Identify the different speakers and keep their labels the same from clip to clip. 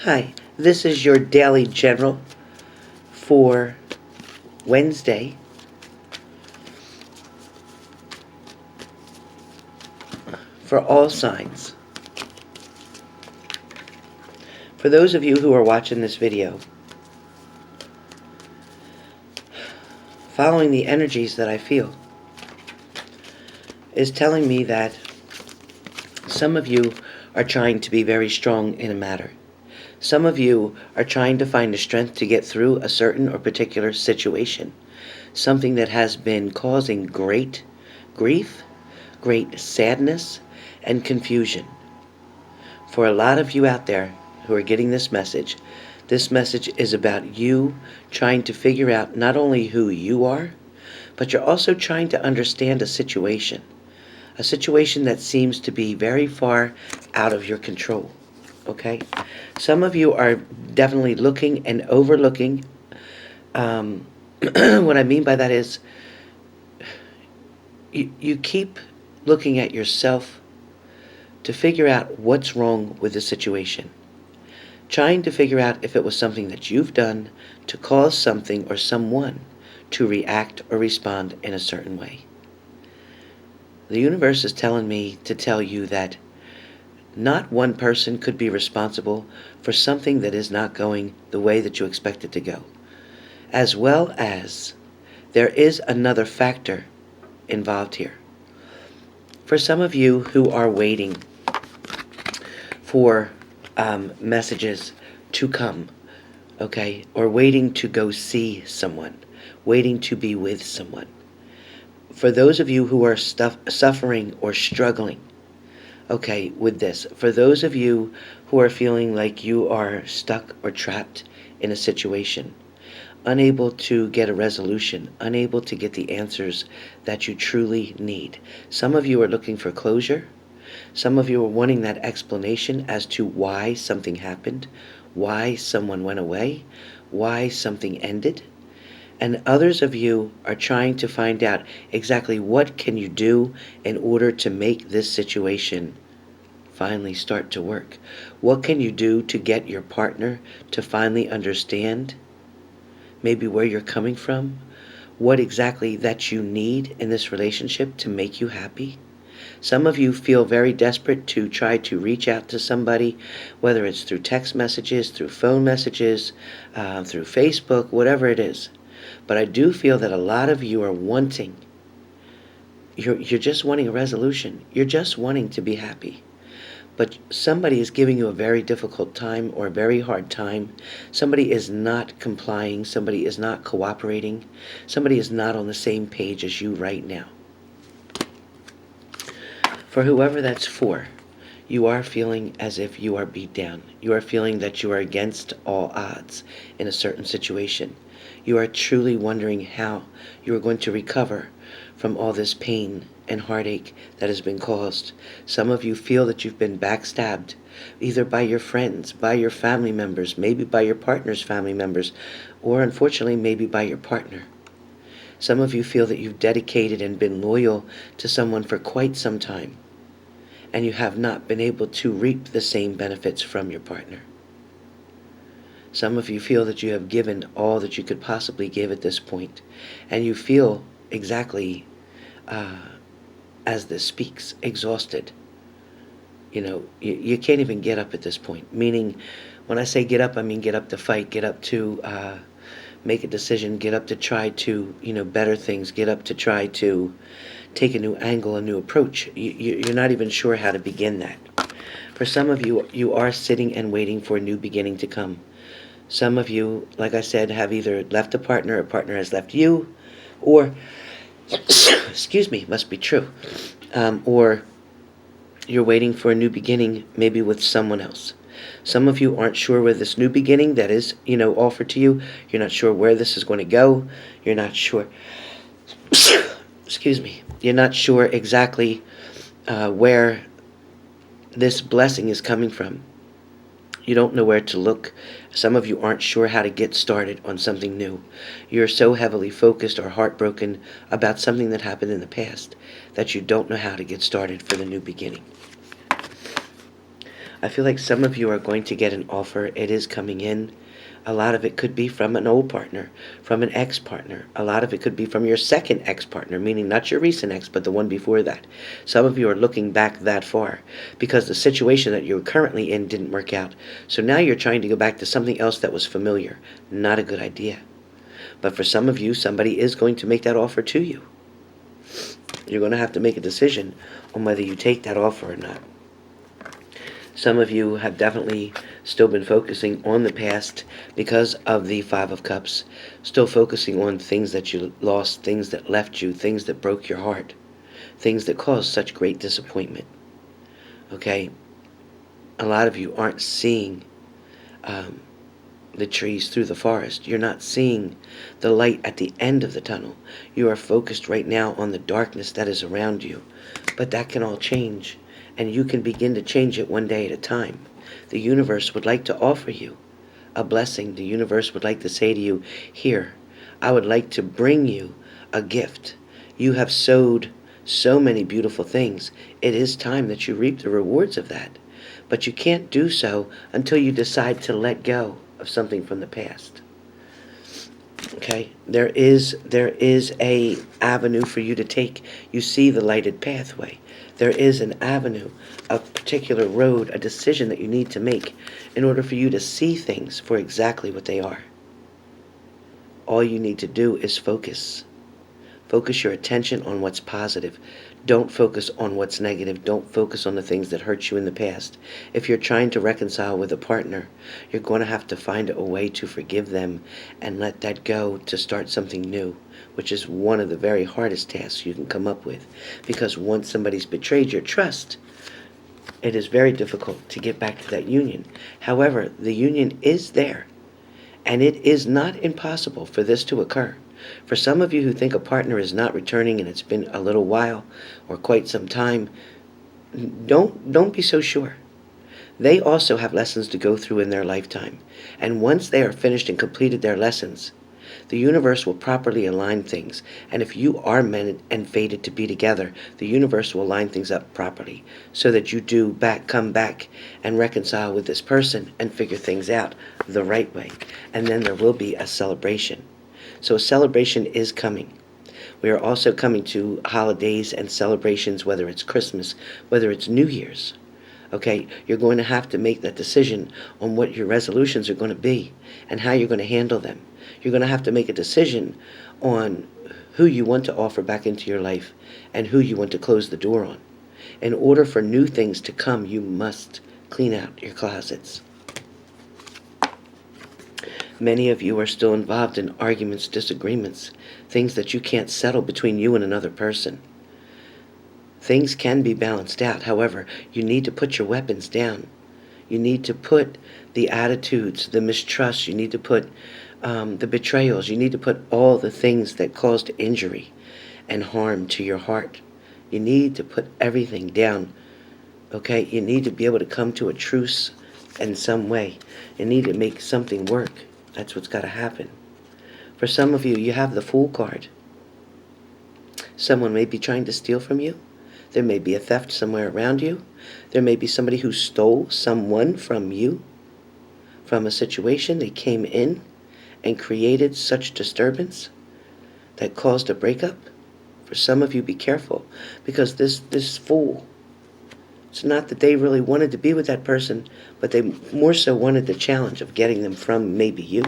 Speaker 1: Hi, this is your daily general for Wednesday, for all signs. For those of you who are watching this video, following the energies that I feel is telling me that some of you are trying to be very strong in a matter. Some of you are trying to find the strength to get through a certain or particular situation. Something that has been causing great grief, great sadness, and confusion. For a lot of you out there who are getting this message is about you trying to figure out not only who you are, but you're also trying to understand a situation that seems to be very far out of your control. Okay? Some of you are definitely looking and overlooking. What I mean by that is you keep looking at yourself to figure out what's wrong with the situation. Trying to figure out if it was something that you've done to cause something or someone to react or respond in a certain way. The universe is telling me to tell you that not one person could be responsible for something that is not going the way that you expect it to go. As well as there is another factor involved here. For some of you who are waiting for messages to come, okay, or waiting to go see someone, waiting to be with someone. For those of you who are suffering or struggling, okay, with this, for those of you who are feeling like you are stuck or trapped in a situation, unable to get a resolution, unable to get the answers that you truly need. Some of you are looking for closure. Some of you are wanting that explanation as to why something happened, why someone went away, why something ended. And others of you are trying to find out exactly what can you do in order to make this situation finally start to work. What can you do to get your partner to finally understand maybe where you're coming from, what exactly that you need in this relationship to make you happy. Some of you feel very desperate to try to reach out to somebody, whether it's through text messages, through phone messages, through Facebook, whatever it is. But I do feel that a lot of you are wanting, you're just wanting a resolution. You're just wanting to be happy. But somebody is giving you a very difficult time or a very hard time. Somebody is not complying. Somebody is not cooperating. Somebody is not on the same page as you right now. For whoever that's for, you are feeling as if you are beat down. You are feeling that you are against all odds in a certain situation. You are truly wondering how you are going to recover from all this pain and heartache that has been caused. Some of you feel that you've been backstabbed, either by your friends, by your family members, maybe by your partner's family members, or unfortunately maybe by your partner. Some of you feel that you've dedicated and been loyal to someone for quite some time, and you have not been able to reap the same benefits from your partner. Some of you feel that you have given all that you could possibly give at this point, and you feel exactly as this speaks, exhausted. You can't even get up at this point. Meaning, when I say get up, I mean get up to fight, get up to make a decision, get up to try to, better things, get up to try to take a new angle, a new approach. You're not even sure how to begin that. For some of you, you are sitting and waiting for a new beginning to come. Some of you, like I said, have either left a partner has left you, or excuse me, must be true. Or you're waiting for a new beginning, maybe with someone else. Some of you aren't sure where this new beginning that is, offered to you. You're not sure where this is going to go. You're not sure. Excuse me. You're not sure exactly where this blessing is coming from. You don't know where to look. Some of you aren't sure how to get started on something new. You're so heavily focused or heartbroken about something that happened in the past that you don't know how to get started for the new beginning. I feel like some of you are going to get an offer. It is coming in. A lot of it could be from an old partner, from an ex-partner. A lot of it could be from your second ex-partner, meaning not your recent ex, but the one before that. Some of you are looking back that far because the situation that you're currently in didn't work out. So now you're trying to go back to something else that was familiar. Not a good idea. But for some of you, somebody is going to make that offer to you. You're going to have to make a decision on whether you take that offer or not. Some of you have definitely still been focusing on the past because of the Five of Cups. Still focusing on things that you lost, things that left you, things that broke your heart, things that caused such great disappointment. Okay? A lot of you aren't seeing the trees through the forest. You're not seeing the light at the end of the tunnel. You are focused right now on the darkness that is around you. But that can all change, and you can begin to change it one day at a time. The universe would like to offer you a blessing. The universe would like to say to you, here, I would like to bring you a gift. You have sowed so many beautiful things. It is time that you reap the rewards of that. But you can't do so until you decide to let go of something from the past. Okay, there is a avenue for you to take. You see the lighted pathway. There is an avenue, a particular road, a decision that you need to make in order for you to see things for exactly what they are. All you need to do is focus. Focus your attention on what's positive. Don't focus on what's negative. Don't focus on the things that hurt you in the past. If you're trying to reconcile with a partner, you're going to have to find a way to forgive them and let that go to start something new, which is one of the very hardest tasks you can come up with. Because once somebody's betrayed your trust, it is very difficult to get back to that union. However, the union is there, and it is not impossible for this to occur. For some of you who think a partner is not returning and it's been a little while or quite some time, don't be so sure. They also have lessons to go through in their lifetime. And once they are finished and completed their lessons, the universe will properly align things. And if you are meant and fated to be together, the universe will line things up properly so that you do come back and reconcile with this person and figure things out the right way. And then there will be a celebration. So a celebration is coming. We are also coming to holidays and celebrations, whether it's Christmas, whether it's New Year's. Okay, you're going to have to make that decision on what your resolutions are going to be and how you're going to handle them. You're going to have to make a decision on who you want to offer back into your life and who you want to close the door on. In order for new things to come, you must clean out your closets. Many of you are still involved in arguments, disagreements, things that you can't settle between you and another person. Things can be balanced out. However, you need to put your weapons down. You need to put the attitudes, the mistrust, you need to put the betrayals, you need to put all the things that caused injury and harm to your heart. You need to put everything down. Okay? You need to be able to come to a truce in some way. You need to make something work. That's what's got to happen. For some of you, you have the Fool card. Someone may be trying to steal from you. There may be a theft somewhere around you. There may be somebody who stole someone from you, from a situation. They came in and created such disturbance that caused a breakup. For some of you, be careful, because this Fool, it's not that they really wanted to be with that person, but they more so wanted the challenge of getting them from maybe you.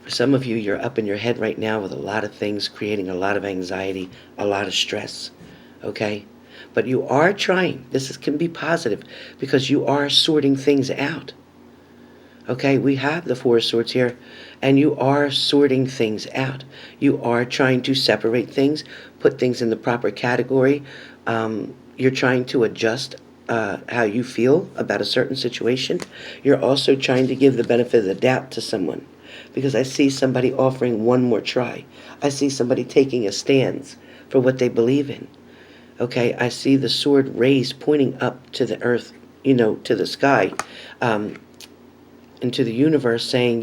Speaker 1: For some of you, you're up in your head right now with a lot of things, creating a lot of anxiety, a lot of stress, okay? But you are trying. Can be positive because you are sorting things out, okay? We have the Four of Swords here, and you are sorting things out. You are trying to separate things, put things in the proper category. You're trying to adjust how you feel about a certain situation. You're also trying to give the benefit of the doubt to someone, because I see somebody offering one more try. I see somebody taking a stance for what they believe in. Okay, I see the sword raised, pointing up to the earth, to the sky, and to the universe, saying,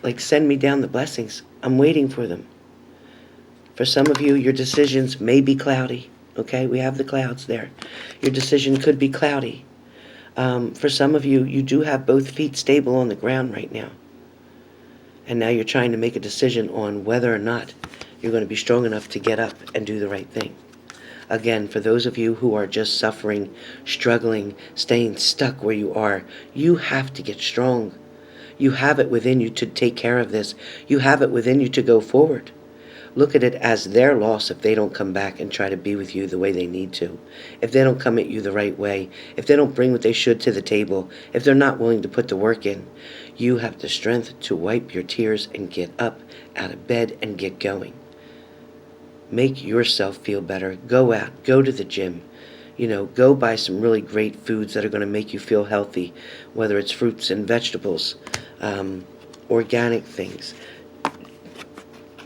Speaker 1: like, send me down the blessings. I'm waiting for them. For some of you, your decisions may be cloudy. Okay, we have the clouds there. Your decision could be cloudy. For some of you, you do have both feet stable on the ground right now. And now you're trying to make a decision on whether or not you're going to be strong enough to get up and do the right thing. Again, for those of you who are just suffering, struggling, staying stuck where you are, you have to get strong. You have it within you to take care of this. You have it within you to go forward. Look at it as their loss if they don't come back and try to be with you the way they need to. If they don't come at you the right way. If they don't bring what they should to the table. If they're not willing to put the work in. You have the strength to wipe your tears and get up out of bed and get going. Make yourself feel better. Go out. Go to the gym. Go buy some really great foods that are going to make you feel healthy. Whether it's fruits and vegetables, organic things.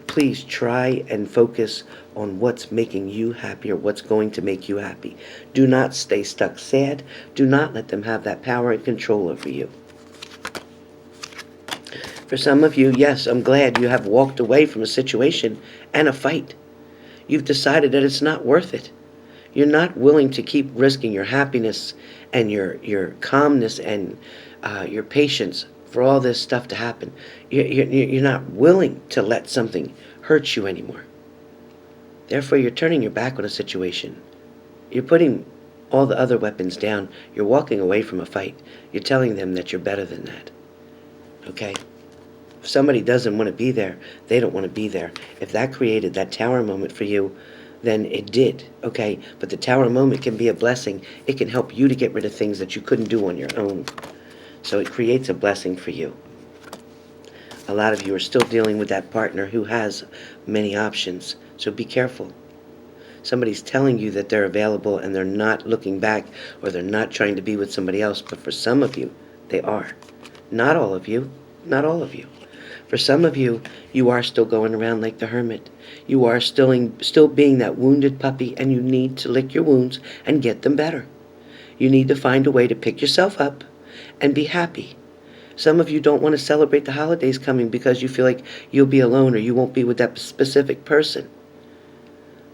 Speaker 1: Please try and focus on what's making you happy or what's going to make you happy. Do not stay stuck sad. Do not let them have that power and control over you. For some of you, yes, I'm glad you have walked away from a situation and a fight. You've decided that it's not worth it. You're not willing to keep risking your happiness and your calmness and your patience for all this stuff to happen. You're not willing to let something hurt you anymore. Therefore, you're turning your back on a situation. You're putting all the other weapons down. You're walking away from a fight. You're telling them that you're better than that. Okay? If somebody doesn't want to be there, they don't want to be there. If that created that tower moment for you, then it did, okay? But the tower moment can be a blessing. It can help you to get rid of things that you couldn't do on your own. So it creates a blessing for you. A lot of you are still dealing with that partner who has many options, so be careful. Somebody's telling you that they're available and they're not looking back or they're not trying to be with somebody else, but for some of you, they are. Not all of you. Not all of you. For some of you, you are still going around like the hermit. You are still being that wounded puppy, and you need to lick your wounds and get them better. You need to find a way to pick yourself up and be happy. Some of you don't want to celebrate the holidays coming because you feel like you'll be alone or you won't be with that specific person.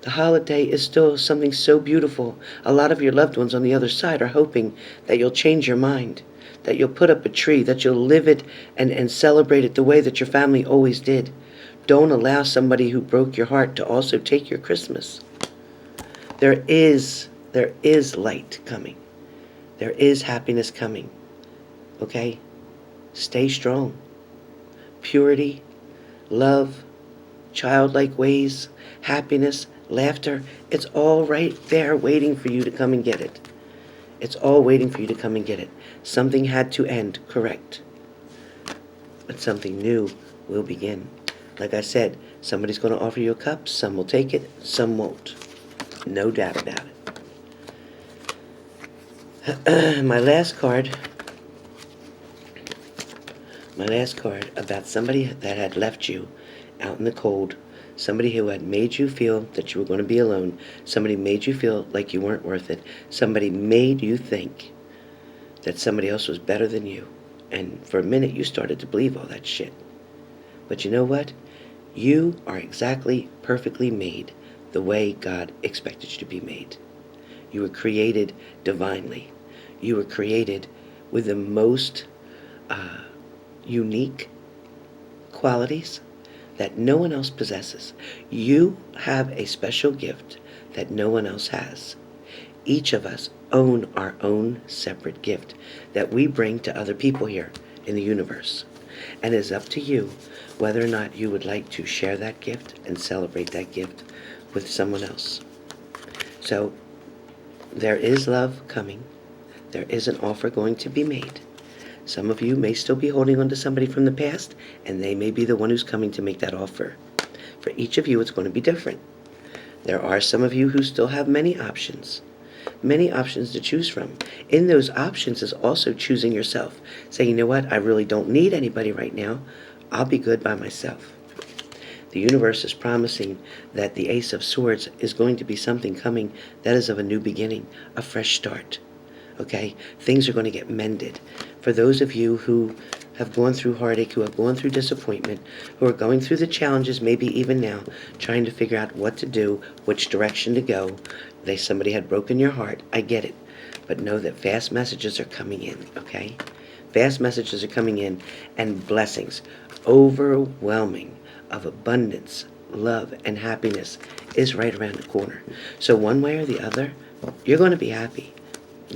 Speaker 1: The holiday is still something so beautiful. A lot of your loved ones on the other side are hoping that you'll change your mind, that you'll put up a tree, that you'll live it and celebrate it the way that your family always did. Don't allow somebody who broke your heart to also take your Christmas. There is light coming. There is happiness coming. Okay? Stay strong. Purity, love, childlike ways, happiness, laughter, it's all right there waiting for you to come and get it. It's all waiting for you to come and get it. Something had to end, correct. But something new will begin. Like I said, somebody's going to offer you a cup. Some will take it, some won't. No doubt about it. My last card about somebody that had left you out in the cold. Somebody who had made you feel that you were going to be alone. Somebody made you feel like you weren't worth it. Somebody made you think that somebody else was better than you. And for a minute, you started to believe all that shit. But you know what? You are exactly perfectly made the way God expected you to be made. You were created divinely. You were created with the most unique qualities that no one else possesses. You have a special gift that no one else has. Each of us own our own separate gift that we bring to other people here in the universe. And it's up to you whether or not you would like to share that gift and celebrate that gift with someone else. So, there is love coming. There is an offer going to be made. Some of you may still be holding on to somebody from the past, and they may be the one who's coming to make that offer. For each of you, it's going to be different. There are some of you who still have many options to choose from. In those options is also choosing yourself. Saying, you know what, I really don't need anybody right now. I'll be good by myself. The universe is promising that the Ace of Swords is going to be something coming that is of a new beginning, a fresh start. Okay? Things are going to get mended. For those of you who have gone through heartache, who have gone through disappointment, who are going through the challenges, maybe even now, trying to figure out what to do, which direction to go. Somebody had broken your heart. I get it. But know that fast messages are coming in, okay? Fast messages are coming in, and blessings, overwhelming of abundance, love, and happiness is right around the corner. So one way or the other, you're going to be happy.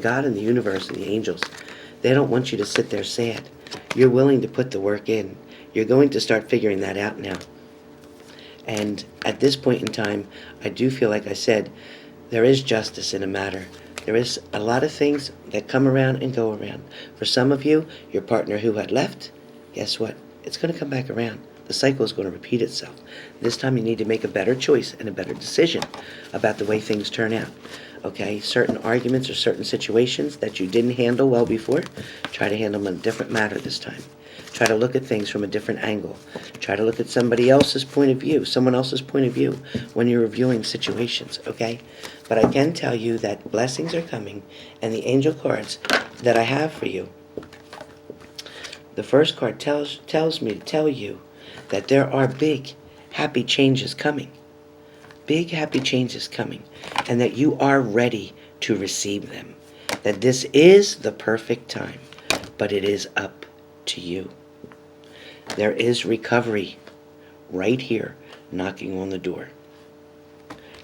Speaker 1: God and the universe and the angels, they don't want you to sit there sad. You're willing to put the work in. You're going to start figuring that out now. And at this point in time, I do feel, like I said, there is justice in a matter. There is a lot of things that come around and go around. For some of you, your partner who had left, guess what? It's going to come back around. The cycle is going to repeat itself. This time you need to make a better choice and a better decision about the way things turn out. Okay, certain arguments or certain situations that you didn't handle well before, try to handle them in a different manner this time. Try to look at things from a different angle. Try to look at somebody else's point of view, someone else's point of view when you're reviewing situations, okay? But I can tell you that blessings are coming, and the angel cards that I have for you, the first card tells me to tell you that there are big, happy changes coming. Big, happy changes coming, and that you are ready to receive them. That this is the perfect time, but it is up to you. There is recovery right here, knocking on the door.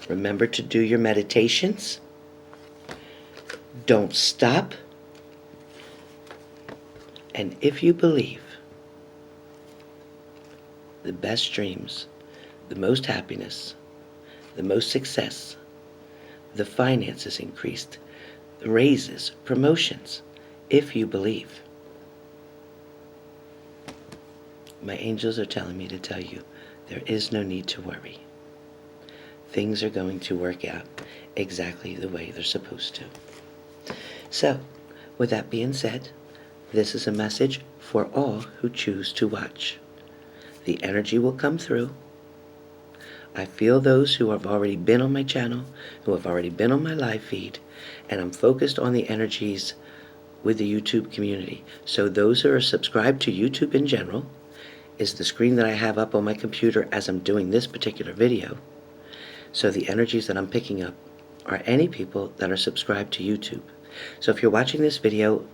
Speaker 1: Remember to do your meditations. Don't stop. And if you believe, the best dreams, the most happiness, the most success, the finances increased, the raises, promotions, if you believe. My angels are telling me to tell you there is no need to worry. Things are going to work out exactly the way they're supposed to. So, with that being said, this is a message for all who choose to watch. The energy will come through. I feel those who have already been on my channel, who have already been on my live feed, and I'm focused on the energies with the YouTube community. So those who are subscribed to YouTube in general is the screen that I have up on my computer as I'm doing this particular video. So the energies that I'm picking up are any people that are subscribed to YouTube. So if you're watching this video,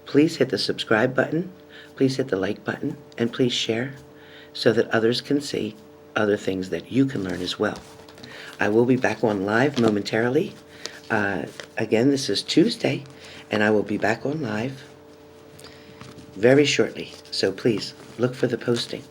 Speaker 1: please hit the subscribe button, please hit the like button, and please share so that others can see other things that you can learn as well. I will be back on live momentarily. Again, this is Tuesday, and I will be back on live very shortly. So please look for the posting.